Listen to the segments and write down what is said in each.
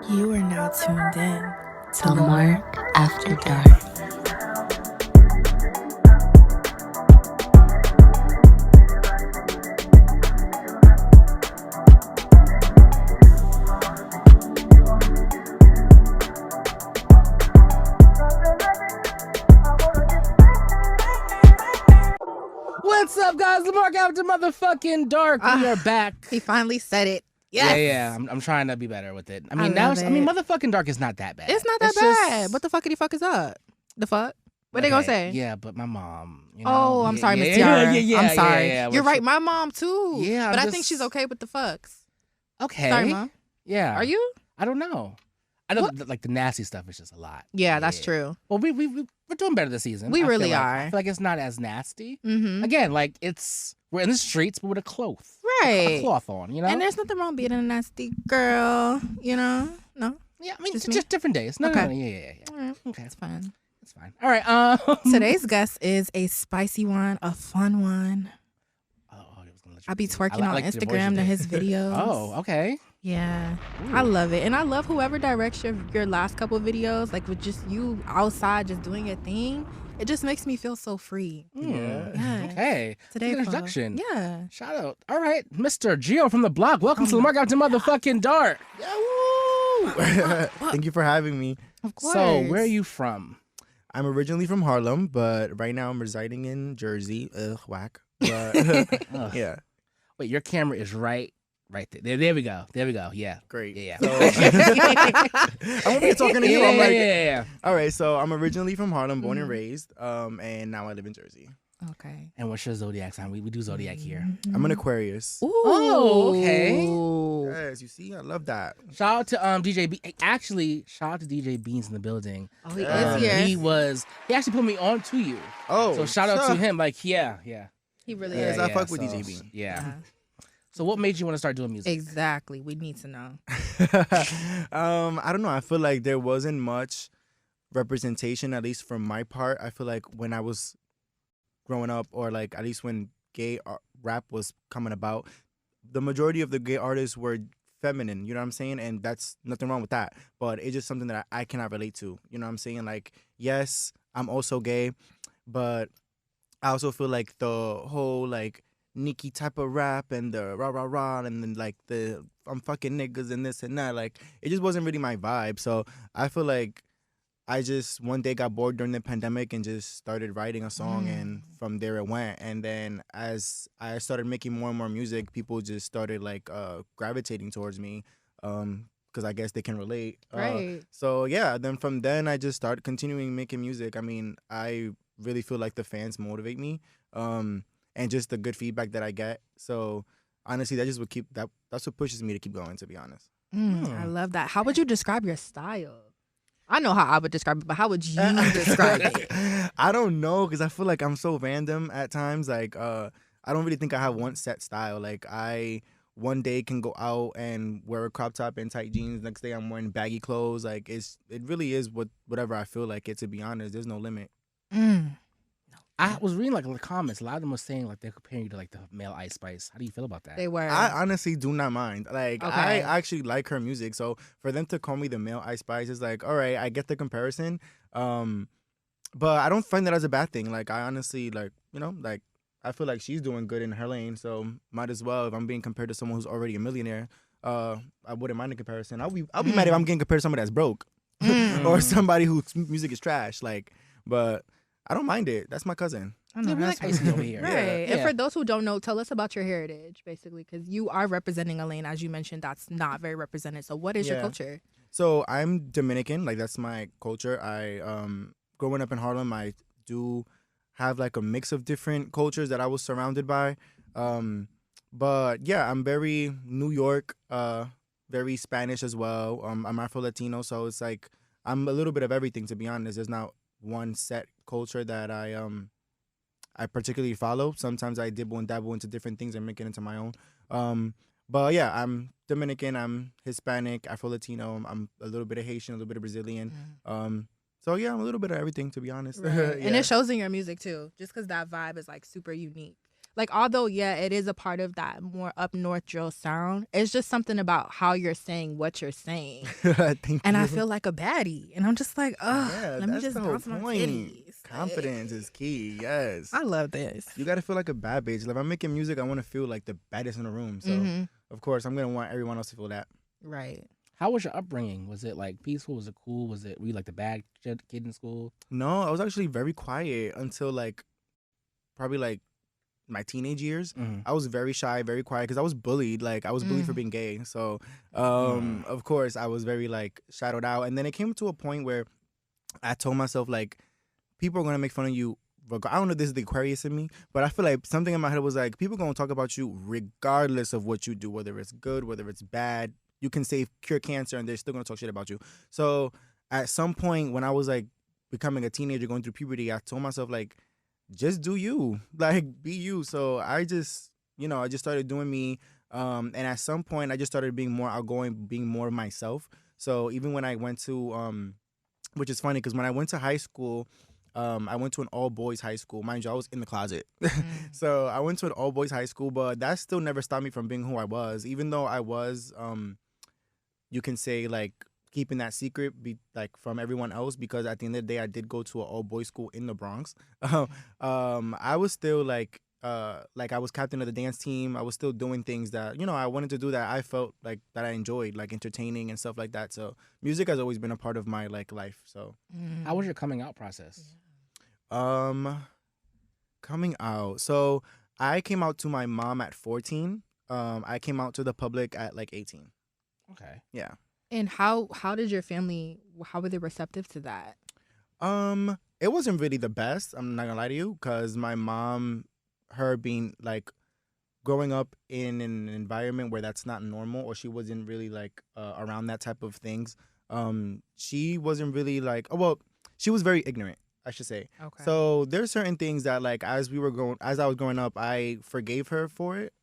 You are now tuned in to Lamark After Dark. What's up, guys? Lamark After motherfucking Dark. We are back. He finally said it. Yes. Yeah. I'm trying to be better with it. I love it. motherfucking Dark is not that bad. It's not that bad. What the fuckity fuck is up? The fuck? What they gonna say? Yeah, but my mom. You Oh, know, I'm sorry, Miss Yeah. Tiara. I'm sorry. Yeah, You're right. My mom too. Yeah, but I think she's okay with the fucks. Okay. Sorry, Mom. Yeah. Are you? I don't know. I know like the nasty stuff is just a lot. Yeah, that's true. Well, we're doing better this season. We really are. are. I feel like it's not as nasty. Mm-hmm. Again, like we're in the streets, but with a cloth. A Right. cloth on, you know? And there's nothing wrong being a nasty girl, you know? No? Yeah, I mean, Just it's just different days. No, Okay. no, yeah. All right. Okay. It's fine. It's fine. All right. Today's guest is a spicy one, a fun one. Oh, I was gonna let you I be do it. twerking I on like your voice Instagram to today. his videos. Oh, okay. Yeah. Ooh. I love it. And I love whoever directs your last couple of videos, like with just you outside just doing your thing. It just makes me feel so free. Yeah. Okay. Today, Good introduction. Yeah. Shout out. All right, Mr. Giofromdablock. Welcome to Lamark After Motherfucking Dark. Yeah, woo! Thank you for having me. Of course. So, where are you from? I'm originally from Harlem, but right now I'm residing in Jersey. Whack. But, Ugh. yeah, Wait, your camera is right there. There we go. Yeah. great. Yeah. So, I'm over here talking to you. I'm like, yeah. all right. So I'm originally from Harlem, born and raised, and now I live in Jersey. Okay. And what's your zodiac sign? We do zodiac here. I'm an Aquarius. Ooh. Oh, okay. Yes, you see, I love that. Shout out to DJ B. Actually, shout out to DJ Beans in the building. Oh, he Um, is here. He actually put me on to you. Oh, So shout out to him. Like, yeah. He really Yes, is. I fuck with DJ B. Yeah. Uh-huh. So what made you want to start doing music? Exactly. We need to know. I don't know. I feel like there wasn't much representation, at least from my part. I feel like when I was growing up, or like at least when gay rap was coming about, the majority of the gay artists were feminine. You know what I'm saying? And that's nothing wrong with that. But it's just something that I cannot relate to. You know what I'm saying? Like, yes, I'm also gay, but I also feel like the whole like Nicki type of rap and the rah rah rah and then like the I'm fucking niggas and this and that, like it just wasn't really my vibe. So I feel like I just one day got bored during the pandemic and just started writing a song, and from there it went. And then as I started making more and more music, people just started like gravitating towards me, because I guess they can relate. Right. So yeah, then from then I just started continuing making music. I mean, I really feel like the fans motivate me, and just the good feedback that I get. So honestly, that just would keep that's what pushes me to keep going, to be honest. I love that. How would you describe your style? I know how I would describe it, but how would you describe it? I don't know, because I feel like I'm so random at times. Like I don't really think I have one set style. Like I one day can go out and wear a crop top and tight jeans. Next day I'm wearing baggy clothes. Like it really is whatever I feel like it, to be honest. There's no limit. I was reading like the comments. A lot of them were saying like they're comparing you to like the male Ice Spice. How do you feel about that? They were. I honestly do not mind. Like, Okay. I actually like her music. So for them to call me the male Ice Spice is like, all right, I get the comparison. But I don't find that as a bad thing. Like, I honestly, like, you know, like, I feel like she's doing good in her lane. So might as well, if I'm being compared to someone who's already a millionaire, I wouldn't mind the comparison. I'll be mad if I'm getting compared to somebody that's broke or somebody whose music is trash. Like, but I don't mind it. That's my cousin. I know, Yeah, we that's like Icy over here. Right. Yeah. And for those who don't know, tell us about your heritage, basically, because you are representing a lane, as you mentioned, that's not very represented. So what is your Yeah. culture? So I'm Dominican. Like, that's my culture. I growing up in Harlem, I do have like a mix of different cultures that I was surrounded by. But yeah, I'm very New York, very Spanish as well. I'm Afro-Latino, so it's like I'm a little bit of everything, to be honest. There's not one set culture that I particularly follow. Sometimes I dibble and dabble into different things and make it into my own. But yeah, I'm Dominican, I'm Hispanic, Afro-Latino, I'm a little bit of Haitian, a little bit of Brazilian. So yeah, I'm a little bit of everything, to be honest. Right. Yeah. And it shows in your music too, just because that vibe is like super unique. like, although, yeah, it is a part of that more up north drill sound, it's just something about how you're saying what you're saying. Thank And you. I feel like a baddie. And I'm just like, oh, Yeah, let me that's just the whole bounce my point. titties. Confidence is key. Yes. I love this. You gotta feel like a bad bitch. Like, if I'm making music, I want to feel like the baddest in the room. So, Mhm. of course, I'm gonna want everyone else to feel that. Right. How was your upbringing? Was it like peaceful? Was it cool? Were you like the bad kid in school? No, I was actually very quiet until like probably like my teenage years. Mhm. I was very shy, very quiet because I was bullied. Like, I was bullied for being gay. So, of course, I was very like shadowed out. And then it came to a point where I told myself like, people are gonna make fun of you. I don't know if this is the Aquarius in me, but I feel like something in my head was like, people gonna talk about you regardless of what you do, whether it's good, whether it's bad. You can say cure cancer and they're still gonna talk shit about you. So at some point when I was like becoming a teenager, going through puberty, I told myself like, just do you, like be you. So I just, I just started doing me. And at some point I just started being more outgoing, being more myself. So even when I went to, which is funny because when I went to high school, I went to an all-boys high school. Mind you, I was in the closet. So I went to an all-boys high school, but that still never stopped me from being who I was. Even though I was, you can say, like, keeping that secret like from everyone else, because at the end of the day, I did go to an all-boys school in the Bronx. I was still, like I was captain of the dance team. I was still doing things that, I wanted to do that I felt like that I enjoyed, like entertaining and stuff like that. So music has always been a part of my, like, life. So How was your coming out process? Coming out. So I came out to my mom at 14. I came out to the public at like 18. Okay. Yeah. And how did your family, how were they receptive to that? It wasn't really the best. I'm not gonna lie to you, because my mom, her being like growing up in an environment where that's not normal, or she wasn't really like around that type of things. She wasn't really like, she was very ignorant, I should say. Okay. So there's certain things that, like, as I was growing up, I forgave her for it.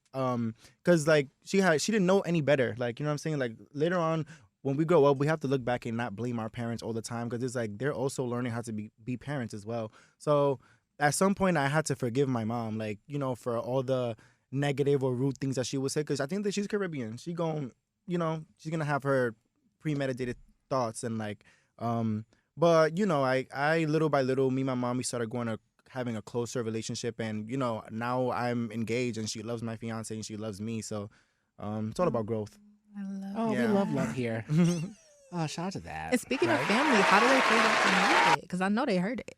Cause like she didn't know any better. Like, you know what I'm saying? Like, later on, when we grow up, we have to look back and not blame our parents all the time, because it's like they're also learning how to be parents as well. So at some point, I had to forgive my mom, like, for all the negative or rude things that she would say, because I think that she's Caribbean. She's gonna have her premeditated thoughts and like, but I little by little, me and my mom, we started having a closer relationship, and now I'm engaged and she loves my fiance and she loves me. So it's all about growth. I love Oh, Yeah. we love here. Oh, shout out to that. And speaking of family, how do they feel about the music? Because I know they heard it.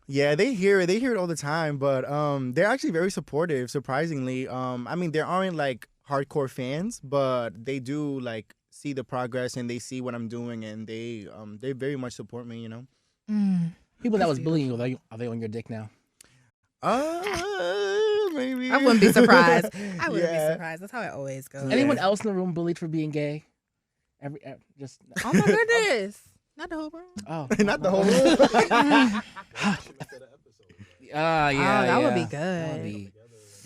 Yeah, they hear it. They hear it all the time, but they're actually very supportive, surprisingly. I mean, there aren't like hardcore fans, but they do like see the progress and they see what I'm doing, and they very much support me, People that was bullying you, are they on your dick now? Maybe. I wouldn't be surprised. I wouldn't Yeah. be surprised. That's how it always goes. Yeah. Anyone else in the room bullied for being gay? Just Oh my goodness. Not the whole room. oh, Not the whole room. yeah. That would be That would good. be-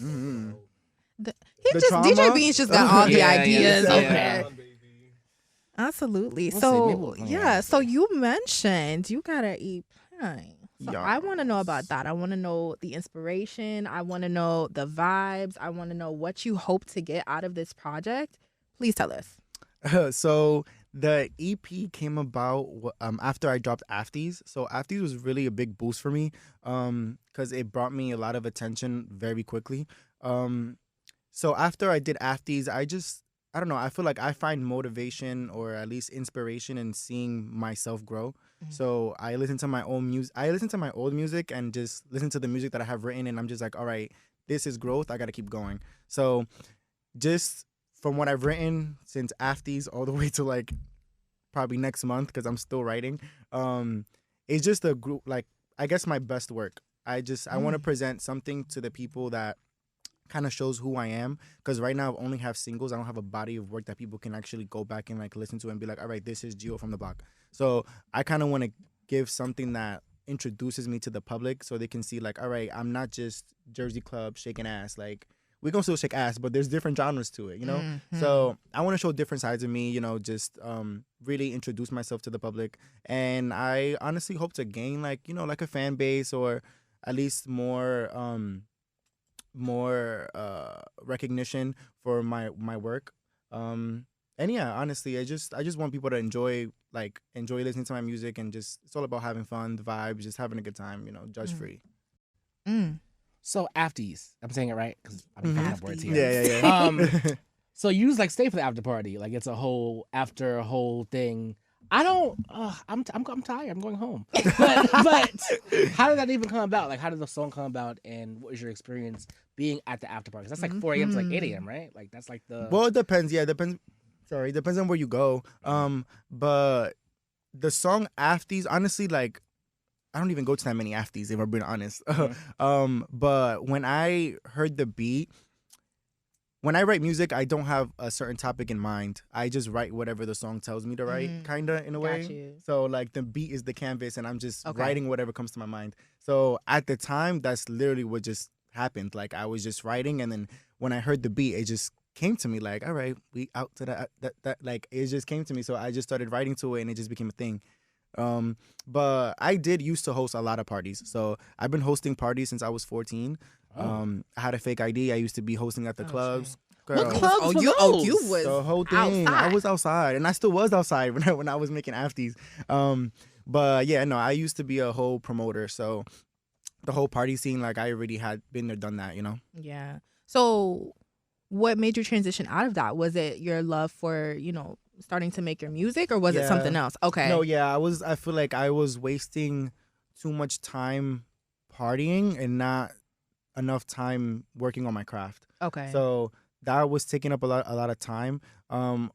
Mhm. He The just trauma? DJ Beans just got all the Yeah, ideas yeah. over Okay. there. Absolutely. We'll see. So Maybe we'll- yeah. so you mentioned you got an EP. So Yes. I want to know about that. I want to know the inspiration. I want to know the vibes. I want to know what you hope to get out of this project. Please tell us. So the EP came about after I dropped Afties. So Afties was really a big boost for me, because it brought me a lot of attention very quickly. So after I did Afties, I don't know, I feel like I find motivation, or at least inspiration, in seeing myself grow. So I listen to my own music. I listen to my old music and just listen to the music that I have written, and I'm just like, all right, this is growth. I got to keep going. So just from what I've written since Afties all the way to like probably next month, because I'm still writing, it's just a group, like, I guess my best work. I want to present something to the people that kind of shows who I am, because right now I only have singles. I don't have a body of work that people can actually go back and like listen to and be like, all right, this is Giofromdablock. So I kind of want to give something that introduces me to the public, so they can see like, all right, I'm not just Jersey Club shaking ass. Like, we gonna still shake ass, but there's different genres to it, So I want to show different sides of me, just really introduce myself to the public. And I honestly hope to gain like, like a fan base, or at least more more recognition for my work. And yeah, honestly, I just want people to enjoy listening to my music, and just it's all about having fun, the vibes, just having a good time, judge free. So Afties, I'm saying it right because I'm picking up words here. Yeah. So you just like stay for the after party, like it's a whole thing. I don't. I'm tired. I'm going home. But how did that even come about? Like, how did the song come about, and what was your experience being at the after party? 'Cause that's like 4 a.m. to like 8 a.m. Right? Like that's like the. Well, it depends. Yeah, it depends. Sorry, it depends on where you go. But the song Afties, honestly, like I don't even go to that many Afties if I'm being honest. But when I heard the beat. When I write music, I don't have a certain topic in mind. I just write whatever the song tells me to write, kind of, in a way. You. So, like, the beat is the canvas, and I'm just writing whatever comes to my mind. So, at the time, that's literally what just happened. Like, I was just writing, and then when I heard the beat, it just came to me, like, all right, we out to that. Like, it just came to me. So, I just started writing to it, and it just became a thing. But I did used to host a lot of parties. So, I've been hosting parties since I was 14. I had a fake ID. I used to be hosting at the clubs. Girl. What clubs were you those? was the whole thing. outside. I was outside, and I still was outside when I was making Afties. But yeah, no, I used to be a whole promoter. So the whole party scene, like I already had been there, done that. Yeah. So what made you transition out of that? Was it your love for starting to make your music, or was it something else? Okay. No, yeah, I feel like I was wasting too much time partying and not enough time working on my craft. Okay. So that was taking up a lot of time.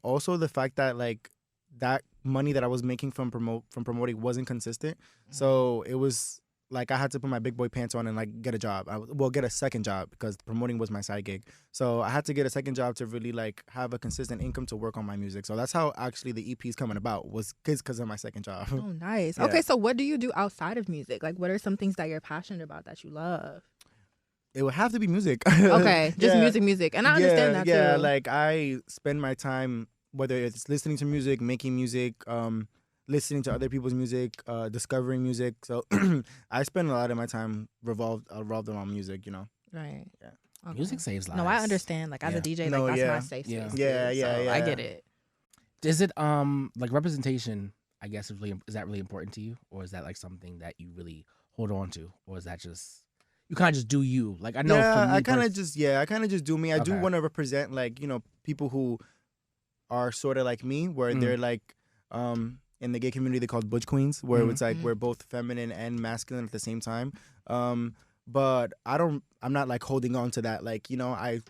Also the fact that like that money that I was making from promoting wasn't consistent. So it was like I had to put my big boy pants on and like get a job. Get a second job because promoting was my side gig. So I had to get a second job to really like have a consistent income to work on my music. So that's how actually the EP is coming about, was because of my second job. Oh, nice. Yeah. Okay, so what do you do outside of music? Like, what are some things that you're passionate about that you love? It would have to be music. Okay, just Yeah. music. And I understand that too. Yeah, like I spend my time, whether it's listening to music, making music, listening to other people's music, discovering music. So I spend a lot of my time revolved around music, Right. Yeah. Okay. Music saves lives. No, I understand. Like as a DJ, No, like that's yeah. my safe space. Yeah. too, Yeah, so I get it. Is it like representation? I guess is that really important to you, or is that like something that you really hold on to, or is that just you kind of just do you? Like I know. Yeah, for me I kind of just do me. I do Okay. want to represent like people who are sort of like me, where they're like in the gay community they called butch queens, where it's like we're both feminine and masculine at the same time. But I'm not like holding on to that. Like I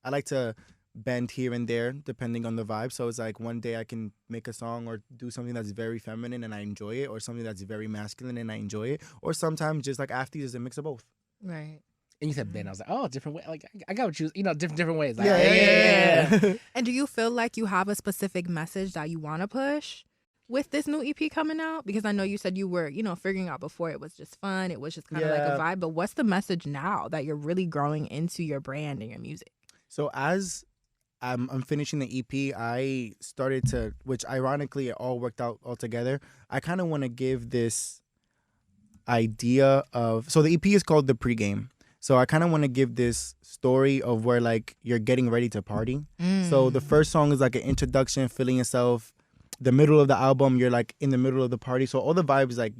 like to bend here and there depending on the vibe. So it's like one day I can make a song or do something that's very feminine and I enjoy it, or something that's very masculine and I enjoy it, or sometimes just like Afties is a mix of both. Right. And you said Ben. I was like, oh, different way. Like I got what you, different ways. Like, Yeah. And do you feel like you have a specific message that you want to push with this new EP coming out? Because I know you said you were, figuring out before it was just fun. It was just kind of like a vibe. But what's the message now that you're really growing into your brand and your music? So as I'm finishing the EP, I started to, which ironically it all worked out all together. I kind of want to give this idea of, so the EP is called The Pregame. So I kind of want to give this story of where like you're getting ready to party. So the first song is like an introduction, feeling yourself. The middle of the album, you're like in the middle of the party. So all the vibes, like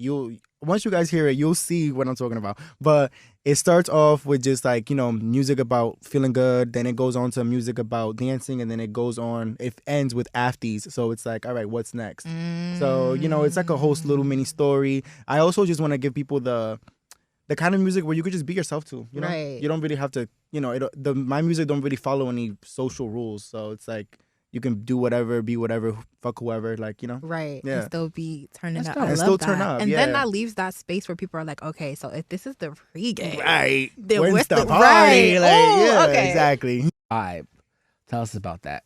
once you guys hear it, you'll see what I'm talking about. But it starts off with just like, music about feeling good. Then it goes on to music about dancing. And then it ends with Afties. So it's like, all right, what's next? So, it's like a whole little mini story. I also just want to give people the kind of music where you could just be yourself too. Right. You don't really have to, my music don't really follow any social rules. So it's like, you can do whatever, be whatever, fuck whoever, like, Right. Yeah. And still be turning That's up. dope. I And love still that. turn up, And then yeah. that leaves that space where people are like, okay, so if this is the pregame. right. Then When's what's the the- party? right. Like, Ooh, yeah, okay. exactly. vibe. Tell us about that.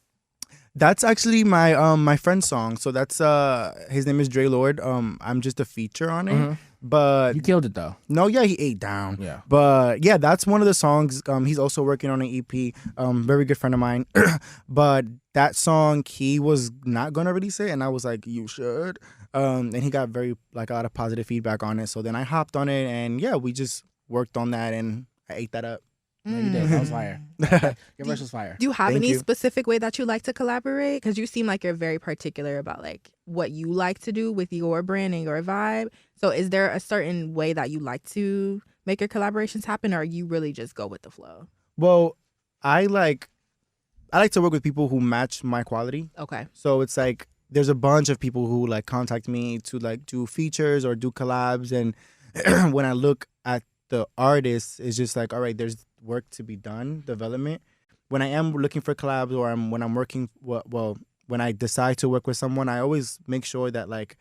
That's actually my my friend's song. So that's his name is Dre Lord. I'm just a feature on it. But You killed it though. no, yeah, he ate down. Yeah. But yeah, that's one of the songs. He's also working on an EP. Very good friend of mine. But that song, he was not gonna release it, and I was like, you should. And he got a lot of positive feedback on it. So then I hopped on it, and yeah, we just worked on that, and I ate that up. No, you did. That was fire. Your verse was fire. Do you have Thank any you. specific way that you like to collaborate? Because you seem like you're very particular about like what you like to do with your brand and your vibe. So is there a certain way that you like to make your collaborations happen, or you really just go with the flow? Well, I like to work with people who match my quality. Okay. So it's like there's a bunch of people who like contact me to like do features or do collabs, and when I look at the artists, it's just like, all right, there's work to be done, development. When I am looking for collabs, or when I'm working, well, when I decide to work with someone, I always make sure that like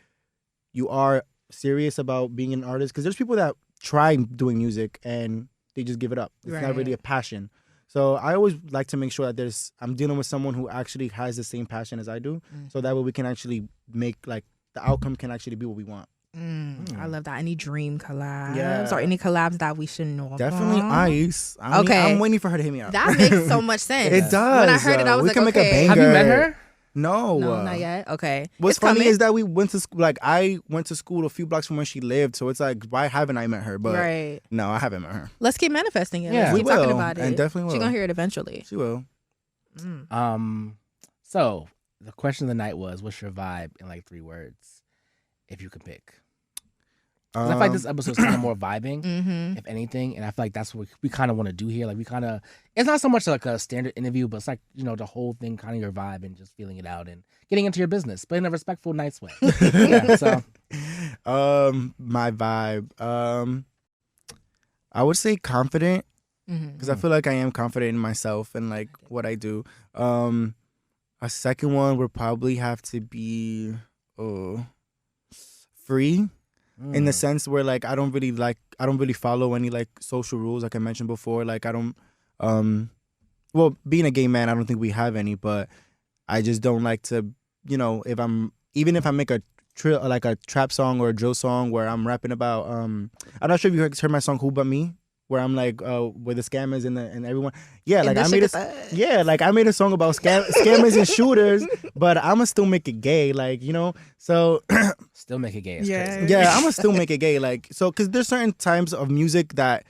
you are serious about being an artist, because there's people that try doing music and they just give it up. It's not really a passion. So I always like to make sure that I'm dealing with someone who actually has the same passion as I do, so that way we can actually make like the outcome can actually be what we want. I love that. Any dream collabs Yeah. or any collabs that we should know Definitely about? Ice. Okay. I'm waiting for her to hit me up. That makes so much sense. It does. When I heard it, I was we like, can make a okay. banger. Have you met her? No. No, not yet. Okay. What's It's funny coming. is that we went to school. Like I went to school a few blocks from where she lived, so it's like, why haven't I met her? But Right. no, I haven't met her. Let's keep manifesting it. Yeah. Let's We keep talking will, about it. and definitely She's will. gonna hear it eventually. She will. So the question of the night was, what's your vibe in like 3 words, if you could pick? 'Cause I feel like this episode's kind of more vibing, if anything, and I feel like that's what we kind of want to do here. Like we kind of, it's not so much like a standard interview, but it's like, you know, the whole thing, kind of your vibe and just feeling it out and getting into your business, but in a respectful, nice way. Yeah. So, my vibe. I would say confident, because I feel like I am confident in myself and like what I do. A second one would probably have to be free. In the sense where like I don't really follow any like social rules, like I mentioned before. Like I don't well, being a gay man, I don't think we have any, but I just don't like to, you know, if I make a trap song or a drill song where I'm rapping about I'm not sure if you heard my song Who But Me, where I'm like with the scammers and everyone. Yeah, like I made a song about scammers and shooters, but I'ma still make it gay, like, you know. So still make it gay. It's crazy. yeah, I'ma still make it gay, like, so, because there's certain times of music that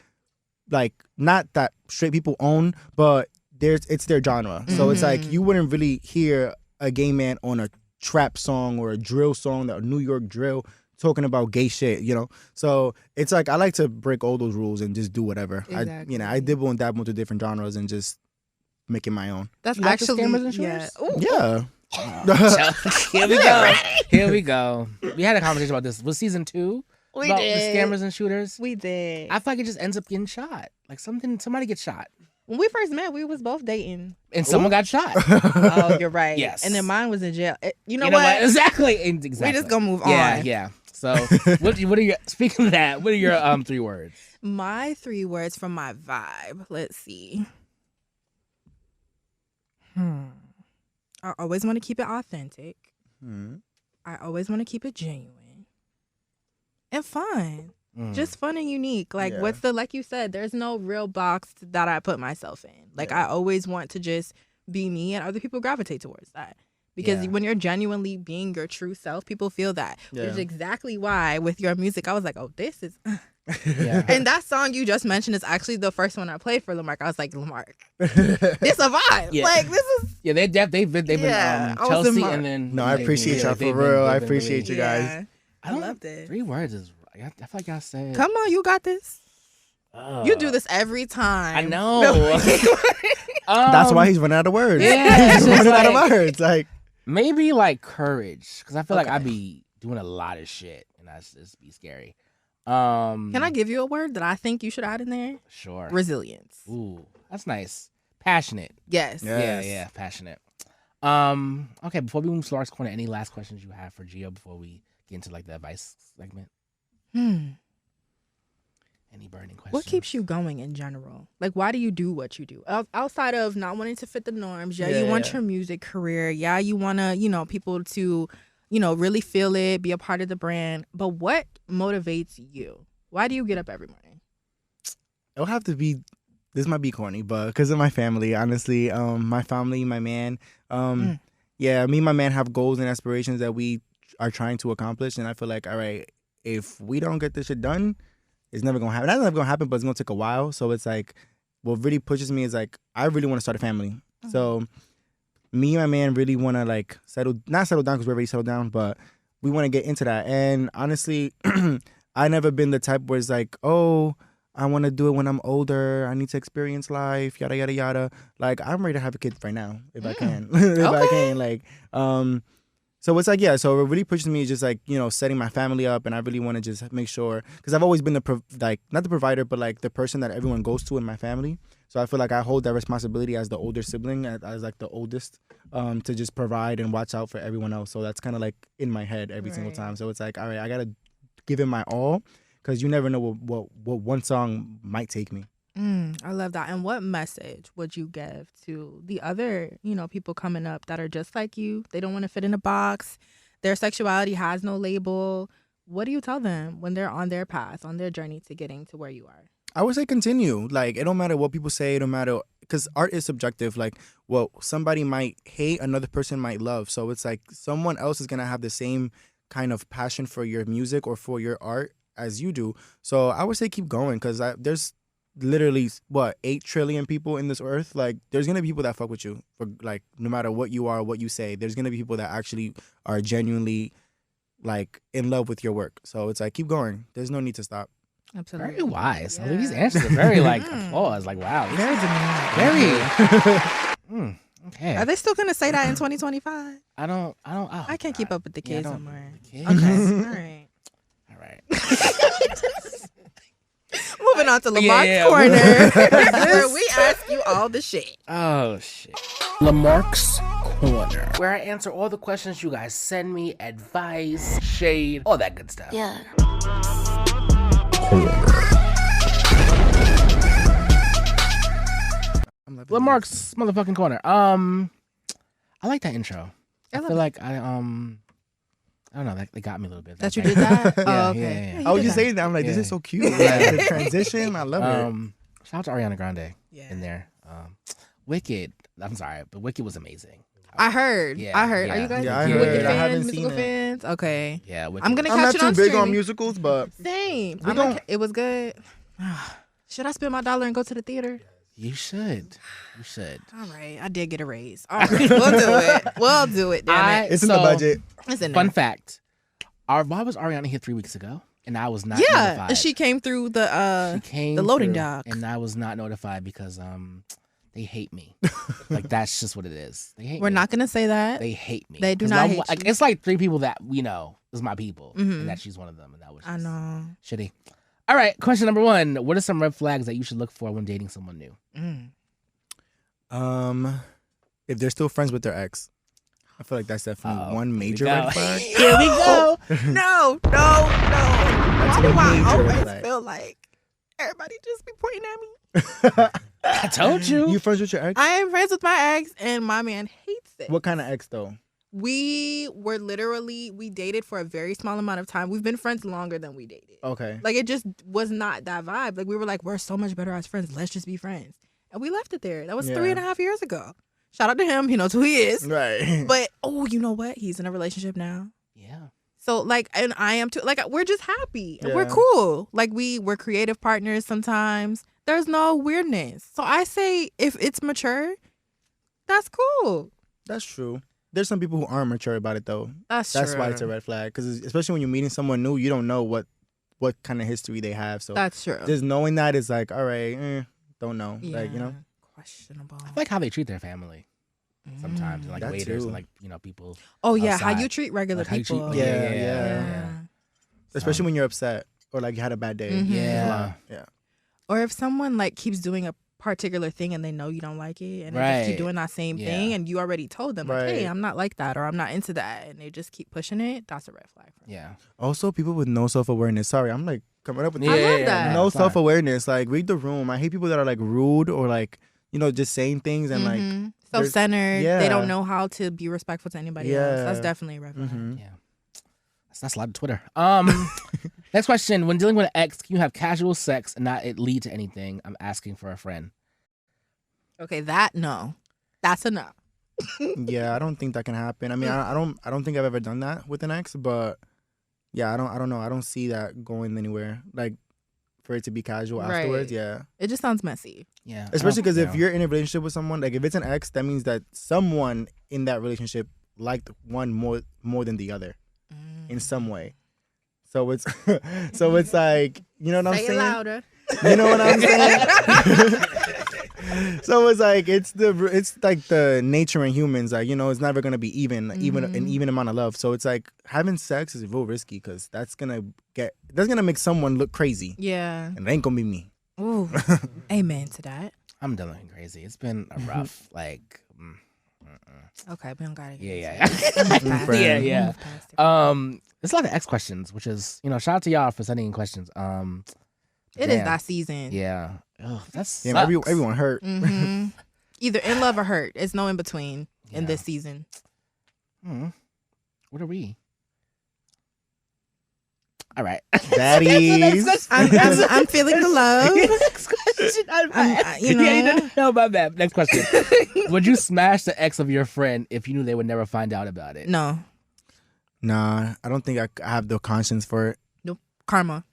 like not that straight people own, but it's their genre. So it's like you wouldn't really hear a gay man on a trap song or a drill song, a New York drill, talking about gay shit, you know. So it's like I like to break all those rules and just do whatever. Exactly. I dibble and dabble into different genres and just make it my own. That's You like the actually scammers and shooters? Yeah. Yeah. Here we go. Here we go. We had a conversation about this. Was season 2 We about did. the scammers and shooters? We did. I feel like it just ends up getting shot. Like somebody gets shot. When we first met, we was both dating. And someone got shot. Oh, you're right. Yes. And then mine was in jail. You know You know what? Exactly. We just gonna move Yeah, on. yeah. So what are your, speaking of that, what are your 3 words? My 3 words from my vibe. Let's see. I always want to keep it authentic. I always want to keep it genuine and fun. Just fun and unique. Like Yeah. what's the, like you said, there's no real box that I put myself in. Like I always want to just be me, and other people gravitate towards that. Because when you're genuinely being your true self, people feel that. Yeah. Which is exactly why with your music, I was like, oh, this is... Yeah. And that song you just mentioned is actually the first one I played for Lamark. I was like, Lamark, it's a vibe. Yeah. Like, this is... Yeah, they've been Yeah, I was in Chelsea my- and then No, I appreciate y'all for real. I appreciate you guys. Yeah. I loved it. 3 words is, I feel like I said. Come on, you got this. You do this every time. I know. That's why he's running out of words. Yeah, He's it's running out of like- words. Like, Maybe like courage, because I feel like Okay. I be doing a lot of shit, and that's just be scary. Can I give you a word that I think you should add in there? Sure. Resilience. Ooh, that's nice. Passionate. Yes. Yeah. Yeah, passionate. Okay, before we move to Lark's Corner, any last questions you have for Gio before we get into like the advice segment? Any burning questions? What keeps you going in general? Like, why do you do what you do? Outside of not wanting to fit the norms, you want your music career. Yeah, you want to, people to, really feel it, be a part of the brand. But what motivates you? Why do you get up every morning? it'll have to be, this might be corny, but because of my family, honestly, my family, my man, yeah, me and my man have goals and aspirations that we are trying to accomplish. And I feel like, all right, if we don't get this shit done, it's never going to happen. That's never going to happen, but it's going to take a while. So it's like, what really pushes me is like I really want to start a family. So me and my man really want to like not settle down because we're already settled down, but we want to get into that. And honestly, I never been the type where it's like, oh, I want to do it when I'm older. I need to experience life, yada, yada, yada. Like, I'm ready to have a kid right now if I can. I can. Like, so it's like, yeah, so it really pushes me just like, you know, setting my family up. And I really want to just make sure, because I've always been not the provider, but like the person that everyone goes to in my family. So I feel like I hold that responsibility as the older sibling, as like the oldest, to just provide and watch out for everyone else. So that's kind of like in my head every single time. So it's like, all right, I got to give it my all, because you never know what one song might take me. I love that. And what message would you give to the other, you know, people coming up that are just like you? They don't want to fit in a box. Their sexuality has no label. What do you tell them when they're on their path, on their journey to getting to where you are? I would say continue. Like, it don't matter what people say. It don't matter, because art is subjective. Like, well, somebody might hate, another person might love. So it's like someone else is going to have the same kind of passion for your music or for your art as you do. So I would say keep going, because there's literally, 8 trillion people in this earth. Like, there's going to be people that fuck with you for, like, no matter what you are, what you say. There's going to be people that actually are genuinely, like, in love with your work. So it's like, keep going. There's no need to stop. Absolutely. Very wise. Yeah. I mean, these answers are very like applause. Like, wow. Very demanding. Okay. Are they still going to say that in 2025? I don't. I can't keep up with the kids somewhere. Kids? Okay. All right. Moving on to Lamarck's Corner, where we ask you all the shit. Oh, shit. Lamarck's Corner, where I answer all the questions you guys send me, advice, shade, all that good stuff. Yeah. Lamarck's motherfucking Corner. I like that intro. I feel like I don't know, they got me a little bit. That you did that? Yeah, Oh, okay. yeah. I was just saying that. I'm like, this is so cute. Like, the transition, I love it. Shout out to Ariana Grande in there. Wicked. I'm sorry, but Wicked was amazing. I heard. Yeah, I heard. yeah. Are you guys Yeah, I Wicked heard. fans, I haven't musical seen it. fans? Okay. Yeah, Wicked. I'm gonna I'm catch not it too on big on streaming. musicals, but Same. We gon- It was good. Should I spend my $1 and go to the theater? You should. You should. All right. I did get a raise. All right. We'll do it. We'll do it. Damn it. it's in the budget. It's in Fun there. fact. Why was Ariana here 3 weeks ago? And I was not notified. And she came through the She came the loading through, dock. and I was not notified because they hate me. Like, that's just what it is. They hate We're me. not gonna say that. They hate me. They do 'Cause not I'm- hate like, you. It's like 3 people that we know is my people, Mhm. and that she's one of them, and that was just I know. shitty. All right, question number 1. What are some red flags that you should look for when dating someone new? If they're still friends with their ex, I feel like that's definitely one major go. red flag. Here we go. No. That's Why a do I major red always flag. feel like everybody just be pointing at me? I told you. You friends with your ex? I am friends with my ex, and my man hates it. What kind of ex though? We dated for a very small amount of time. We've been friends longer than we dated. Okay. Like, it just was not that vibe. Like, we were like, we're so much better as friends. Let's just be friends. And we left it there. That was Yeah. 3.5 years ago. Shout out to him. He knows who he is. Right. But, you know what? He's in a relationship now. Yeah. So, like, and I am too. Like, we're just happy. And we're Yeah. cool. Like, we're creative partners sometimes. There's no weirdness. So I say, if it's mature, that's cool. That's true. There's some people who aren't mature about it though. That's That's true. why it's a red flag. Because especially when you're meeting someone new, you don't know what kind of history they have. So That's true. just knowing that is like, all right, don't know. Like, you know. Questionable. I like how they treat their family sometimes, and like That waiters too. and like people. Oh yeah, how outside. you treat regular Like how you treat- people. Yeah. Especially when you're upset or like you had a bad day. Mhm. Yeah. Yeah. Or if someone like keeps doing a particular thing and they know you don't like it, and they just keep Right. doing that same Yeah. thing, and you already told them, like, hey, Right. I'm not like that, or I'm not into that, and they just keep pushing it, that's a red flag for me. Yeah. Also, people with no self-awareness. Sorry, I'm like coming up with I love that. no it's fine. self-awareness. Like, read the room. I hate people that are like rude or like, just saying things and like, Mhm. Self-centered. yeah. They don't know how to be respectful to anybody else. That's Yeah. definitely a red flag. mhm. Yeah. That's a lot of Twitter. Next question. When dealing with an ex, can you have casual sex and not it lead to anything? I'm asking for a friend. Okay, no. That's a no. Yeah, I don't think that can happen. I mean, I don't think I've ever done that with an ex, but yeah, I don't know. I don't see that going anywhere. Like, for it to be casual Right. afterwards. Yeah. It just sounds messy. Yeah. Especially because if you're in a relationship with someone, like if it's an ex, that means that someone in that relationship liked one more than the other in some way. So it's like, you know what I'm Say it saying? louder. You know what I'm saying? So it's like it's like the nature in humans, like, you know, it's never gonna be even an even amount of love. So it's like having sex is real risky because that's gonna make someone look crazy. Yeah. And it ain't gonna be me. Ooh. Amen to that. I'm done looking crazy. It's been a rough, like. Okay, we don't gotta get Yeah. yeah. There's a lot of X questions, which is, you know, shout out to y'all for sending in questions. It is that season. Yeah. Oh, that's Everyone hurt. Mm-hmm. Either in love or hurt. It's no in between in this season. What are we? All right. Daddies. I'm feeling the love. Next question. you know. No, my bad. Next question. Would you smash the ex of your friend if you knew they would never find out about it? No. Nah, I don't think I have the conscience for it. Nope. Karma.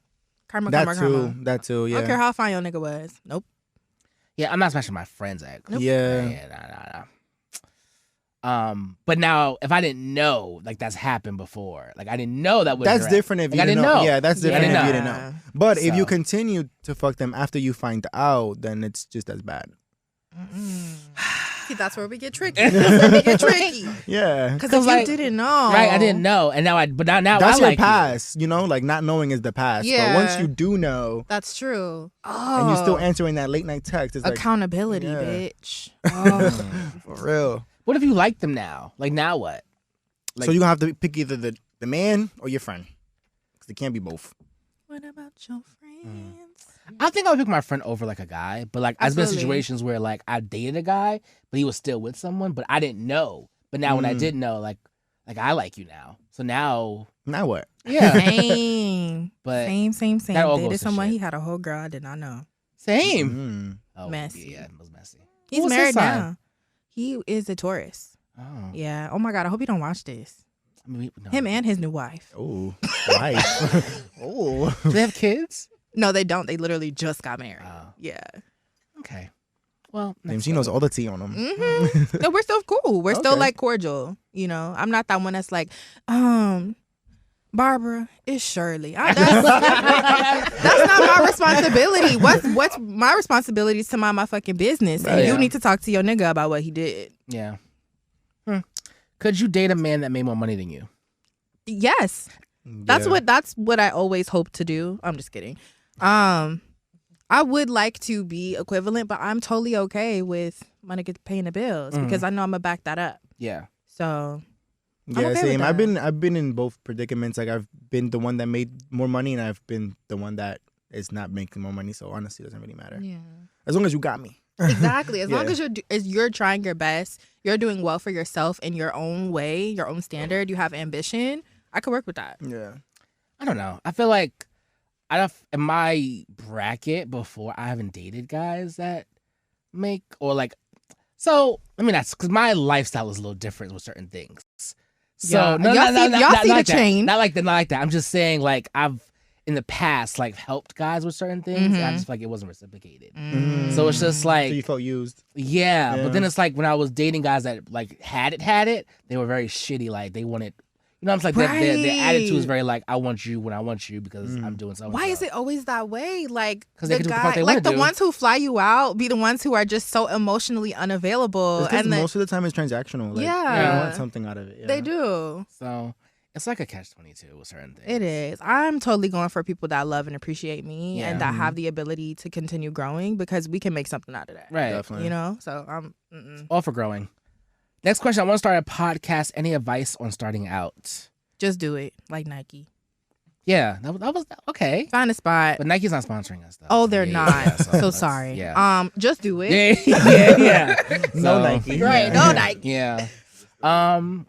That too. Yeah. I don't care how fine your nigga was. Nope. Yeah, I'm not smashing my friend's ex. Nope. Yeah, nah. But now, if I didn't know, like, that's happened before, like, I didn't know that was. That's different if you didn't know. Yeah, that's different if you didn't know. But if you continue to fuck them after you find out, then it's just as bad. See, that's where we get tricky. Yeah. Because if you didn't know. Right, I didn't know. And now that's I your like past, you know? Like, not knowing is the past. Yeah. But once you do know. That's true. And you're still answering that late night text. It's accountability, like, bitch. For real. What if you like them now? Like, now what? Like, so you're going to have to pick either the man or your friend. Because it can't be both. What about your friends? I think I would pick my friend over, like, a guy. But, like, I've been in situations where, like, I dated a guy, but he was still with someone, but I didn't know. But now when I did know, like I like you now. So now. Now what? Yeah. Same. But same. that all Dated goes to someone, shit. he had a whole girl I did not know. Same. Oh, Messy. Yeah, it was messy. He's What's married his sign? now. He is a Taurus. Oh. Yeah. Oh my God. I hope you don't watch this. I mean, no. Him and his new wife. Oh, wife. Oh. Do they have kids? No, they don't. They literally just got married. Oh. Yeah. Okay. Well, Damn, she knows all the tea on them. Mm-hmm. No, we're still cool. We're still like cordial. You know, I'm not that one that's like, Barbara, it's Shirley. That's not my responsibility. What's my responsibility is to mind my fucking business, and you need to talk to your nigga about what he did. Yeah. Could you date a man that made more money than you? Yes. That's what I always hope to do. I'm just kidding. I would like to be equivalent, but I'm totally okay with my nigga paying the bills because I know I'm gonna back that up. Yeah. So yeah, okay same. with that. I've been in both predicaments. Like I've been the one that made more money, and I've been the one that is not making more money. So honestly, it doesn't really matter. Yeah. As long as you got me. Exactly. As long as you're trying your best, you're doing well for yourself in your own way, your own standard. You have ambition. I could work with that. Yeah. I don't know. I feel like in my bracket before, I haven't dated guys that make or like. So I mean that's because my lifestyle is a little different with certain things. So y'all see the change. Not like that. I'm just saying like I've in the past like helped guys with certain things, and I just feel like it wasn't reciprocated. So it's just like So you felt used. Yeah, but then it's like when I was dating guys that like had it, they were very shitty. Like they wanted. You know, it's like their attitude is very like, I want you when I want you because I'm doing something. Why is it always that way? Like the guy, like the ones who fly you out, be the ones who are just so emotionally unavailable. And most of the time it's transactional. Like, they want something out of it. Yeah. They do. So it's like a catch-22 with certain things. It is. I'm totally going for people that love and appreciate me and that have the ability to continue growing because we can make something out of that. Right. Definitely. You know? So I'm all for growing. Next question. I want to start a podcast. Any advice on starting out? Just do it, like Nike. Yeah, that was okay. Find a spot. But Nike's not sponsoring us, though. Oh, they're not. Yeah, so sorry. Yeah. Just do it. Yeah. No Nike. Right, no Nike. Yeah.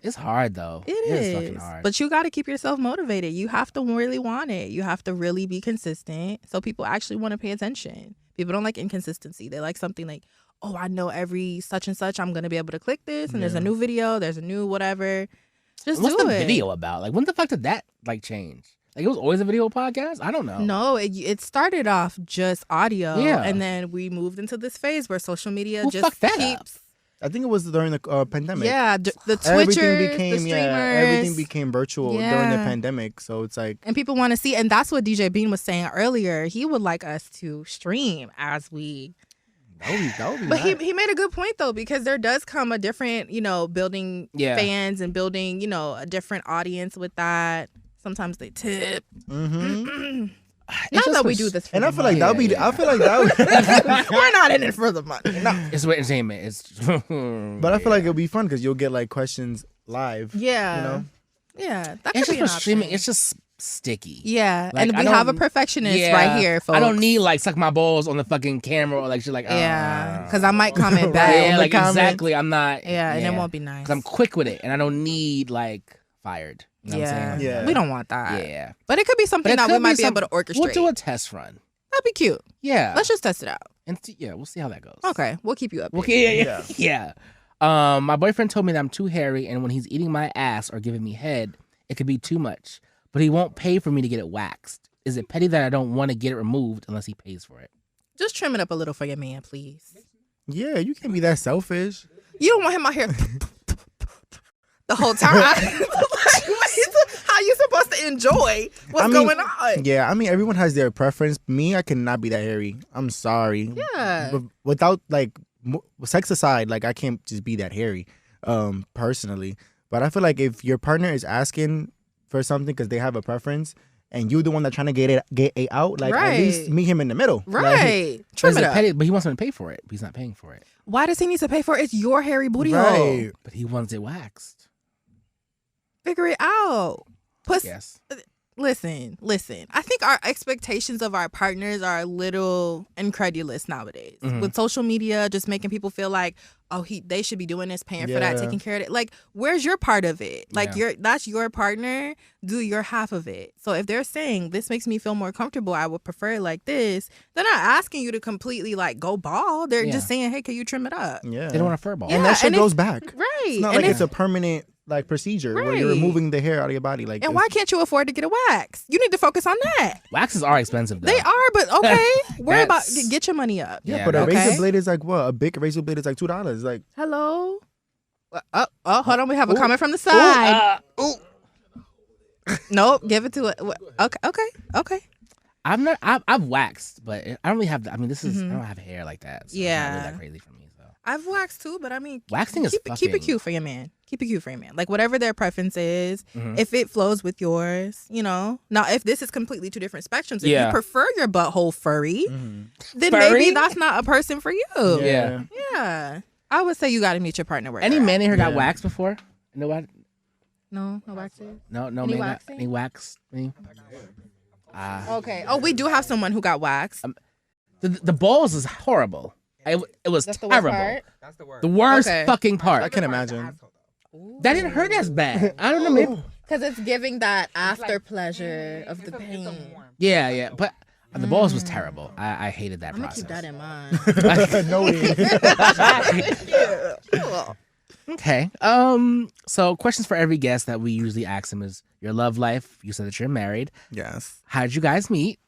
It's hard, though. It is. It's fucking hard. But you got to keep yourself motivated. You have to really want it. You have to really be consistent so people actually want to pay attention. People don't like inconsistency. They like something like, oh, I know every such and such I'm going to be able to click this and there's a new video, there's a new whatever. Just What's do the it. video about? Like, when the fuck did that like change? Like it was always a video podcast? I don't know. No, it started off just audio. Yeah. And then we moved into this phase where social media Who just fucked that keeps. I think it was during the pandemic. Yeah, the Twitchers, everything became the streamers. everything became virtual during the pandemic. So it's like, and people want to see, and that's what DJ Bean was saying earlier. He would like us to stream as we. that would be But nice. he made a good point though, because there does come a different, building fans and building, a different audience with that. Sometimes they tip. Mm-hmm. Not that we do this for And the I feel like that would be. Yeah. I feel like that would. We're not in it for the money. No. It's entertainment. It's But I feel like it'll be fun because you'll get like questions live. Yeah. You know. Yeah. That could it's be just an for streaming. option. It's just sticky. Yeah. Like, and I we have a don't- perfectionist Yeah. right here, folks. I don't need like suck my balls on the fucking camera or like shit like Yeah. Because I might comment back. yeah, on the like comments. exactly. I'm not. Yeah, and it won't be nice. Because I'm quick with it, and I don't need like fired. You know what I'm saying? Yeah. We don't want that. Yeah. But it could be something But it that we could might be some- able to orchestrate. We'll do a test run. That'd be cute. Yeah. Let's just test it out. And yeah, we'll see how that goes. Okay. We'll keep you updated. Okay. Yeah. My boyfriend told me that I'm too hairy, and when he's eating my ass or giving me head, it could be too much. But he won't pay for me to get it waxed. Is it petty that I don't want to get it removed unless he pays for it? Just trim it up a little for your man, please. Yeah, you can't be that selfish. You don't want him out here the whole time. How you supposed to enjoy what's going on? Yeah, I mean, everyone has their preference. Me, I cannot be that hairy. I'm sorry. Yeah. But without like sex aside, like I can't just be that hairy, personally. But I feel like if your partner is asking for something because they have a preference, and you the one that's trying to get it out, like at least meet him in the middle. Right. But, Trim it up. petty, but he wants him to pay for it. But he's not paying for it. Why does he need to pay for it? It's your hairy booty hole. Right. But he wants it waxed. Figure it out. Yes. Listen. I think our expectations of our partners are a little incredulous nowadays. Mhm. With social media just making people feel like, oh, they should be doing this, paying for that, Yeah. taking care of it. Like, where's your part of it? Like, Yeah. that's your partner. Do your half of it. So if they're saying this makes me feel more comfortable, I would prefer it like this. They're not asking you to completely like go bald. They're just saying, hey, can you trim it up? Yeah. They don't want a fur ball. And Yeah, that shit and goes back. Right. It's not and like it's a permanent like procedure where you're Right. removing the hair out of your body. Like, and why can't you afford to get a wax? You need to focus on that. Waxes are expensive, though. They are, but okay. Worry about That's- get your money up. Yeah, Yeah, but a okay. razor blade is like what? A big razor blade is like $2. Like, Hello. Oh, hold on. We have a comment from the side. Nope. Give it to it. Okay. I've waxed, but I don't really have. I mean, this is. Mhm. I don't have hair like that. So Yeah. It's not really that crazy for me. So I've waxed too, but I mean, waxing is keep it fucking- cute for your man. Keep it cute for your man. Like whatever their preference is, Mhm. if it flows with yours, Now, if this is completely two different spectrums, if Yeah. you prefer your butthole furry, then Furry? maybe that's not a person for you. Yeah. Yeah. I would say you got to meet your partner where Any they're at. man in here got Yeah. waxed before? No, No waxes. no, Any man. Got, waxing? any wax? Any? Okay. Oh, we do have someone who got waxed. The balls is horrible. It was That's the worst terrible. part? That's the word. The worst Okay. fucking part. I can imagine. That didn't hurt as bad. I don't know. Maybe. Because it's giving that after pleasure of the pain. Yeah. But the balls was terrible. I hated that I'm going to process. keep that in mind. No. Okay. So questions for every guest that we usually ask them is your love life. You said that you're married. Yes. How did you guys meet?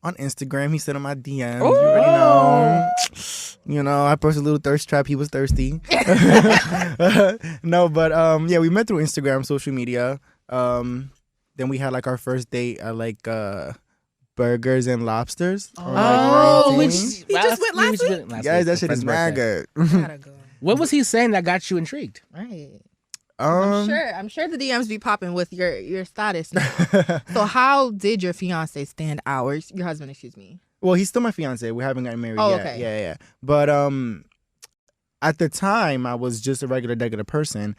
On Instagram, he said on my DMs. Ooh. You already know. I posted a little thirst trap. He was thirsty. No, but yeah, we met through Instagram, social media. Then we had like our first date at like Burgers and Lobsters. Or, like, which Routine. He just went last week? Guys, that shit is mad good. Gotta go. What was he saying that got you intrigued? Right. I'm sure the DMs be popping with your status now. So how did your fiance stand out? Or your husband, excuse me. Well, he's still my fiance. We haven't gotten married Oh, yet. okay. Yeah. But at the time, I was just a regular person.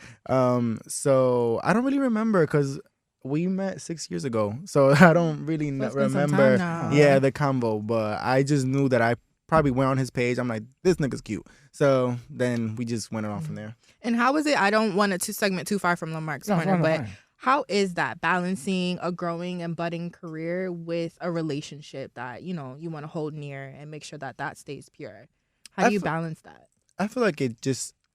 So I don't really remember because we met 6 years ago. So I don't really it's been some remember. time now. Yeah, the combo. But I just knew that I probably went on his page. I'm like, this nigga's cute. So then we just went on from there. And how is it? I don't want it to segment too far from Lamarck's corner, but how is that balancing a growing and budding career with a relationship that, you want to hold near and make sure that stays pure? How do you balance that? I feel like it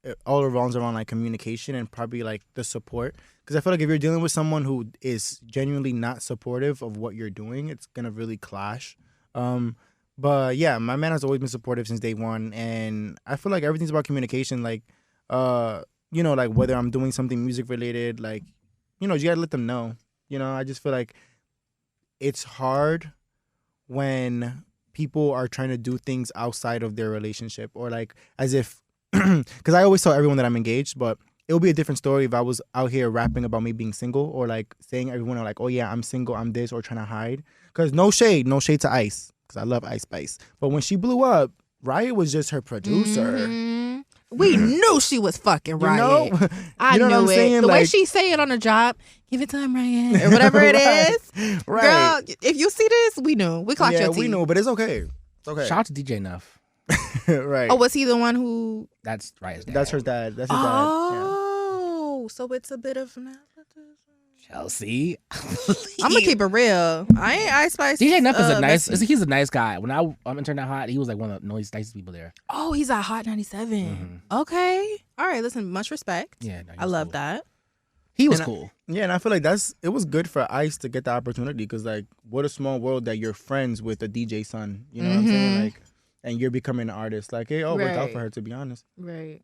it all revolves around like communication and probably like the support. Because I feel like if you're dealing with someone who is genuinely not supportive of what you're doing, it's gonna really clash. But yeah, my man has always been supportive since day one, and I feel like everything's about communication. Like, you know, like whether I'm doing something music related, like, you know, you gotta let them know. You know, I just feel like it's hard when people are trying to do things outside of their relationship, or like as if, because I always tell everyone that I'm engaged, but it would be a different story if I was out here rapping about me being single, or like saying everyone like, oh yeah, I'm single, I'm this, or trying to hide. Because no shade to Ice, because I love Ice Spice. But when she blew up, Riot was just her producer. Mm-hmm. We knew she was fucking Riot. You know? I know knew what I'm it. saying? The way Like, she say it on the job, give it to him, Riot, or whatever it is. right. Girl, if you see this, we knew. We clocked your teeth. we knew, but it's okay. It's okay. Shout out to DJ Nuff. Right. Oh, was he the one who? That's Riot's dad. That's her dad. That's his Oh, so it's a bit of nepotism. Chelsea. I'm gonna keep it real. I ain't Ice Spice. DJ Nuff is a nice. bestie. He's a nice guy. When I'm Internet Hot, he was like one of the nicest people there. Oh, he's at Hot 97. Okay. All right. Listen, much respect. Yeah, no, he I was love cool. that. He was And cool. Yeah, and I feel like it was good for Ice to get the opportunity, because like, what a small world that you're friends with a DJ son. You know what I'm saying? Like, and you're becoming an artist. Like, it all worked out for her, to be honest. Right.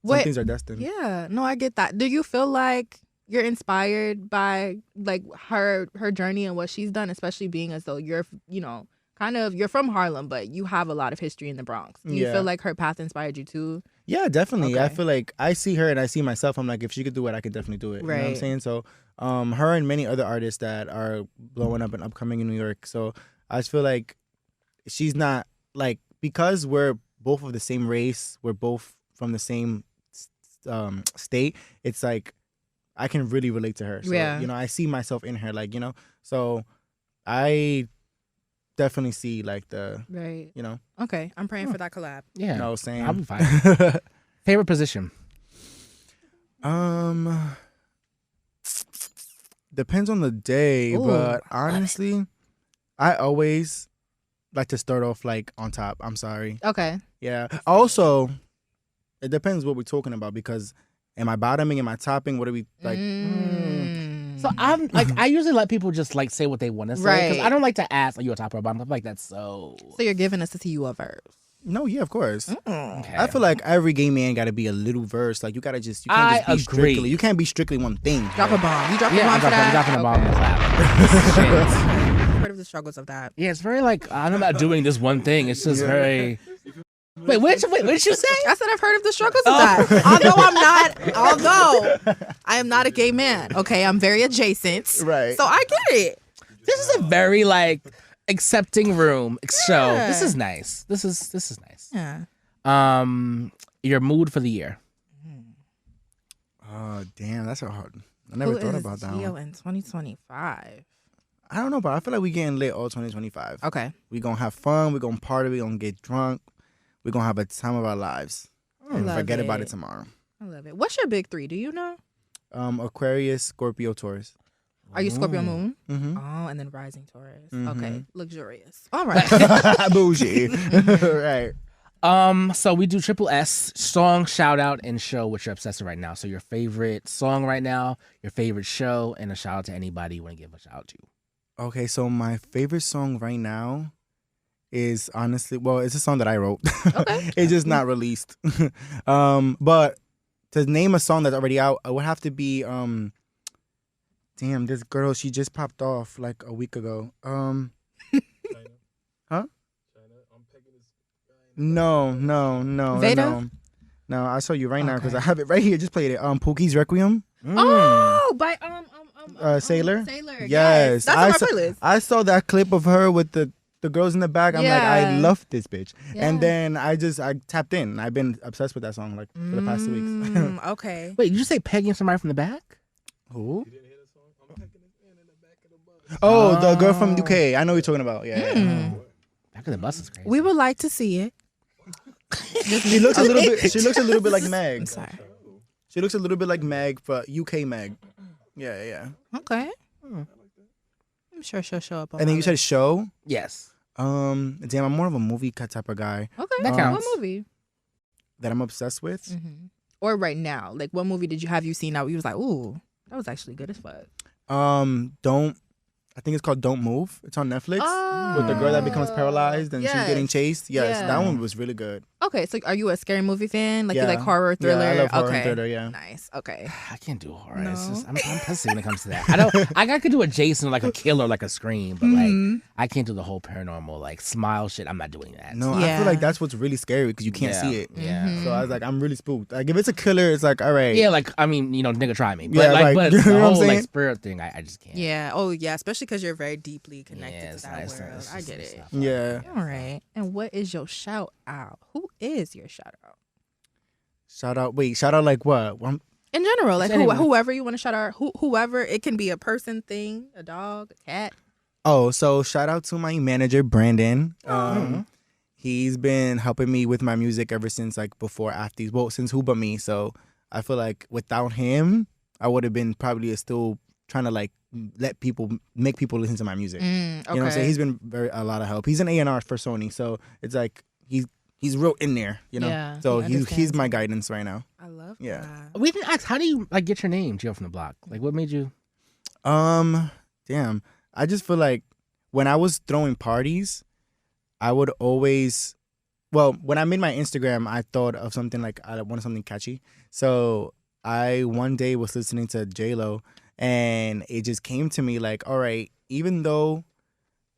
Some things are destined. Yeah. No, I get that. Do you feel like you're inspired by like her journey and what she's done, especially being as though you're, you know, you're from Harlem, but you have a lot of history in the Bronx. Do you feel like her path inspired you too? Yeah, definitely. Okay. I feel like I see her and I see myself. I'm like, if she could do it, I could definitely do it. You know what I'm saying? So, her and many other artists that are blowing up and upcoming in New York. So I just feel like she's not like, because we're both of the same race, we're both from the same state. It's like I can really relate to her. So, you know, I see myself in her, like, you know. So I definitely see like the you know. Okay, I'm praying for that collab. Yeah, You know what I'm saying? I'll be fine. Favorite position? Depends on the day, Ooh, but honestly, I always like to start off like on top. I'm sorry. Okay. Yeah. Also, it depends what we're talking about, because am I bottoming? Am I topping? What are we like? So I'm like, I usually let people just like say what they want to say, because I don't like to ask, are you a top or a bottom? I feel like that's so. So you're giving us to see you a verse. No, yeah, of course. Okay. I feel like every gay man got to be a little verse. Like, you can't just be strictly. You can't be strictly one thing. Drop a bomb. You drop a Yeah, bomb I'm for that? dropping a bomb. Shit. Heard of the struggles of that. Yeah, it's very like, I'm not doing this one thing. It's just very. Wait, what did you say? I said I've heard of the struggles of that. Although I am not a gay man. Okay, I'm very adjacent. Right. So I get it. This is a very like accepting room show. This is nice. This is nice. Yeah. Your mood for the year. Oh, damn, that's a hard. I never thought about that Gio one. in 2025. I don't know, but I feel like we getting lit all 2025. Okay. We gonna have fun. We gonna party. We gonna get drunk. We gonna have a time of our lives. And forget about it tomorrow. I love it. What's your big three? Do you know? Aquarius, Scorpio, Taurus. Are you Scorpio moon? Mm-hmm. Oh, and then rising Taurus. Mhm. Okay. Luxurious. All right. Bougie. Right. So we do triple S, song, shout out, and show what you're obsessed with right now. So your favorite song right now, your favorite show, and a shout out to anybody you want to give a shout out to. Okay, so my favorite song right now is honestly, well, it's a song that I wrote. Okay. It's just not released. But to name a song that's already out, it would have to be damn, this girl, she just popped off like a week ago. Huh? No. Veda? No, I'll show you right now because I have it right here. Just played it. Pookie's Requiem. Oh, by Sailor? Sailor. Yes. That's on my playlist. I saw that clip of her with the girls in the back. I'm like, I Yeah. love this bitch. Yeah. And then I tapped in. I've been obsessed with that song like for the past 2 weeks. Okay. Wait, did you say pegging somebody from the back? Who? Oh, the girl from UK. I know what you're talking about. Yeah. Back of the bus is crazy. We would like to see it. She looks a little bit. She looks a little bit like Meg. I'm sorry. She looks a little bit like Meg, but UK Meg. Yeah. Okay. I'm sure she'll show up. On And then my you said list. show. Yes. Damn, I'm more of a movie type of guy Okay. That counts. What movie? that I'm obsessed with. Mm-hmm. or right now? Like, what movie have you seen that you was like, ooh, that was actually good as fuck? I think it's called Don't Move. It's on Netflix with the girl that becomes paralyzed and she's getting chased. Yes, that one was really good. Okay, so are you a scary movie fan? Like you like horror, thriller? Yeah, I love horror and thriller. Yeah, nice. Okay, I can't do horror. No. It's just, I'm pussy when it comes to that. I could do a Jason, like a killer, like a Scream, but like I can't do the whole paranormal, like smile shit. I'm not doing that. No, I feel like that's what's really scary because you can't see it. Yeah. So I was like, I'm really spooked. Like if it's a killer, it's like, all right. Yeah, like I mean, nigga, try me. But Yeah, like, but you the know what I'm whole like saying? spirit thing, I just can't. yeah. Oh yeah, especially because you're very deeply connected to that it's world. nice. I get it. Yeah. All right. And what is your shout out? Who is your shout out? Shout out. Wait, shout out like what? In general, like anyone. whoever you want to shout out, whoever. It can be a person, thing, a dog, a cat. Oh, so shout out to my manager Brandon. He's been helping me with my music ever since like before Afties. Well, since Who But Me. So I feel like without him, I would have been probably still trying to like make people listen to my music. Okay. You know what I'm saying? He's been a lot of help. He's an A&R for Sony, so it's like he's real in there, you know. Yeah, so he he's my guidance right now. I love Yeah. that. We didn't ask. How do you like get your name, Giofromdablock? Like, what made you? Damn. I just feel like when I was throwing parties, I would always, when I made my Instagram, I thought of something like I wanted something catchy. So I one day was listening to J-Lo, and it just came to me like, all right, even though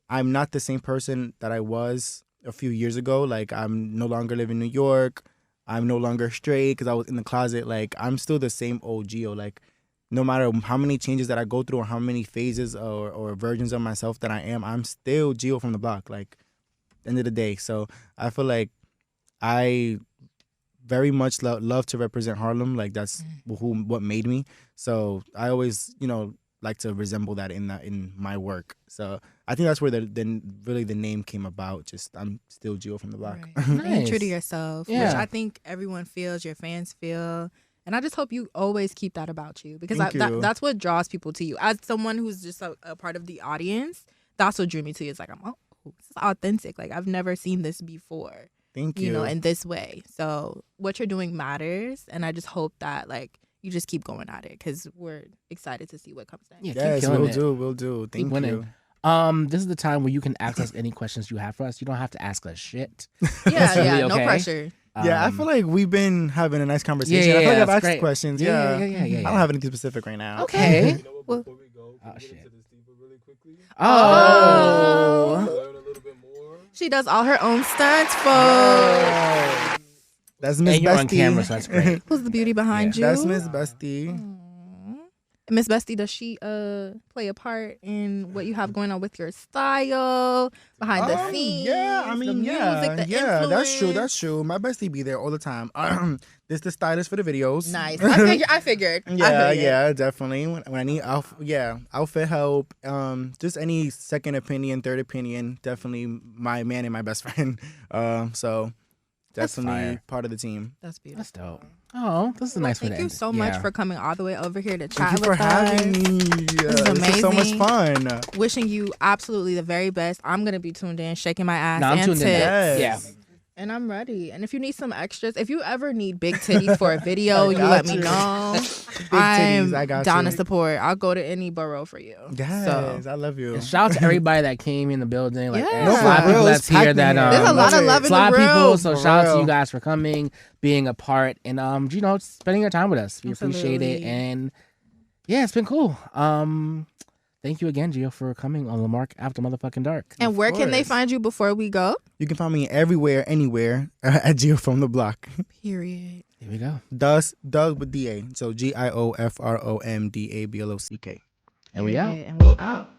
I'm not the same person that I was a few years ago, like I'm no longer living in New York, I'm no longer straight because I was in the closet, like I'm still the same old Gio. Like no matter how many changes that I go through or how many phases or versions of myself that I am, I'm still Gio from the block, like at the end of the day. So I feel like I very much love to represent Harlem. Like that's what made me. So I always, like to resemble that in my work. So I think that's where the name came about. Just I'm still Gio from the block. Right. Nice. Being true to yourself, Yeah. which I think everyone feels, your fans feel. And I just hope you always keep that about you because Thank you. that's what draws people to you. As someone who's just a part of the audience, that's what drew me to you. It's like, this is authentic. Like, I've never seen this before. Thank you. In this way. So what you're doing matters. And I just hope that, like, you just keep going at it because we're excited to see what comes next. Yeah, Yes, keep killing it. we'll do. Keep Thank winning. you. This is the time where you can ask us any questions you have for us. You don't have to ask us shit. Yeah, really no okay. pressure. Yeah, I feel like we've been having a nice conversation. Yeah, I feel like I've that's asked great. questions. Yeah. I don't have anything specific right now. Okay. You know what, before we go, can Oh, we get shit. into the Steve really quickly? Oh. Learn a little bit more. She does all her own stunts, folks. That's Miss And you're on Bestie. camera, so that's great. Who's the beauty behind you? That's Miss Bestie. Miss Bestie, does she play a part in what you have going on with your style, behind the scenes? Yeah, I the mean, music, yeah, the yeah, that's true. influence? That's true. My bestie be there all the time. This the stylist for the videos. Nice. I figured. Yeah, definitely. When I need outfit help, just any second opinion, third opinion, definitely my man and my best friend. So That's definitely fire. part of the team. That's beautiful. That's dope. Oh, this is a nice way to Thank you end it. so much Yeah. for coming all the way over here to chat Thank you with for us. having me. is This is so much amazing. fun. Wishing you absolutely the very best. I'm gonna be tuned in, shaking my ass No, I'm and tuned in. tits. Yes. Yeah. And I'm ready. And if you need some extras, if you ever need big titties for a video, I you got let me you. know. Big I'm titties, I got down you. to support. I'll go to any borough for you. Yes, So I love you. And shout out to everybody that came in the building. Like, Yeah. there's a lot of No, for people real, that's it's here packed that in here. There's a lot of it. love it's in a lot the of people. room. So For shout out to real. you guys for coming, being a part, and spending your time with us. We appreciate it, Absolutely. and yeah, it's been cool. Thank you again, Gio, for coming on Lamark After Motherfucking Dark. And where can they course. find you before we go? You can find me everywhere, anywhere at Gio from the block. Period. Here we go, Doug with DA. So GIOFROMDABLOCK. and we out. And we out.